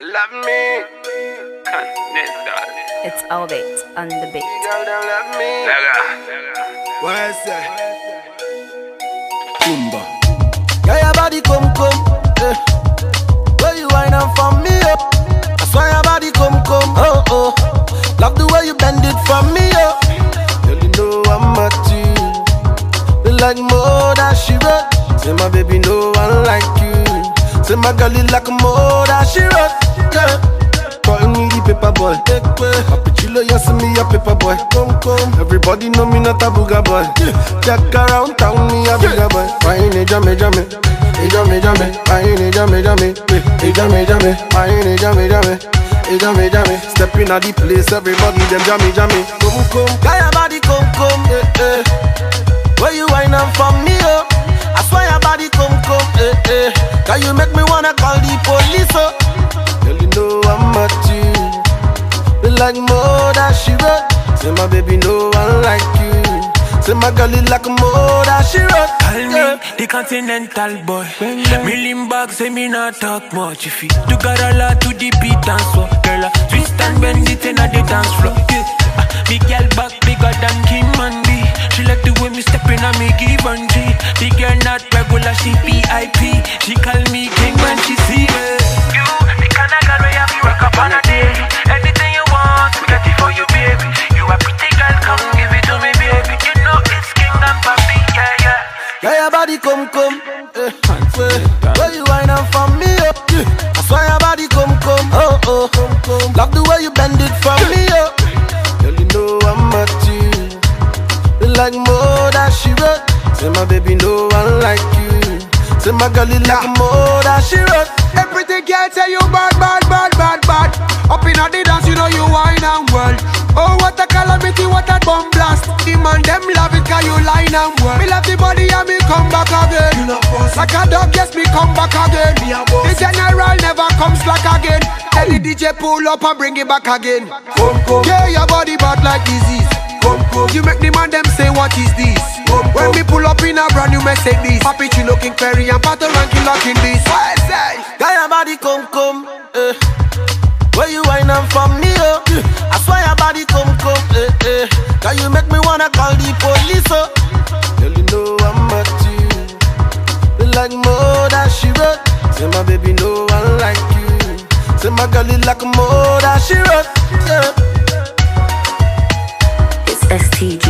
Love me, Continental. It's Albert on the beat. Girl, don't love me. What I say? Kumba. Yeah, your body come. Where you whine up for me, oh. I swear your body come. Oh. Love the way you bend it for me, oh. Girl, you know I'm at you. You like more than she wrote. Say my baby, no one like you. Say my girl, you like more than she wrote. Yeah. Calling me the paper boy. Happy chilo, you see me a paper boy. Come. Everybody know me not a booger boy. Jack around town, me a bigger boy. Fine, jame. Fine, jame. Stepping at the place, everybody them jame. Come. Got your body come. Where you whine up for me, oh. I swear your body come. Can you make me wanna call the police, oh. Girl, you know I'm at you. You like more than she wrote. Say my baby, no one like you. Say my girl, you like more than she wrote. Call me the Continental boy. Me lean back, say me not talk much. If you got a lot to the beat and so, girl, twist and bend it in the dance floor. Big girl back bigger than Kim and B. She like the way me stepping on me give and G. The girl not regular, she VIP. She call me king when she see me. You, the kind of girl where you have me rock up on a day. Anything you want, we got it for you, baby. You a pretty girl, come give it to me, baby. You know it's king and papi, yeah. Yeah, your body come. Where you whine up for me, oh. I swear your body come. Oh. Love the way you bend it for me, oh. Girl, you know I'm at you. You like more than she wrote. Say my baby, no one like you. Say my girl, you like more than she wrote. Every pretty girl say you bad. Up in the dance, you know you wine and well. Oh, what a calamity, what a bomb blast. The man them love it, cause you line and well. Me love the body and me come back again. Like a dog, yes, me come back again. The general never comes back again. Tell the DJ pull up and bring it back again. Come. Yeah, your body bad like disease. Come. You make the man them say, what is this? When me pull up in a brand new Mercedes, Papi Chino King Perry and Pato Ranking locking this. What I say? Got your body come. Where you whine up for me, oh. I swear your body come. Can you make me wanna call the police, oh. Girl, you know I'm at you. You like more than she wrote. Say my baby, no one like you. Say my girl, you like more than she wrote. Yeah. It's STG.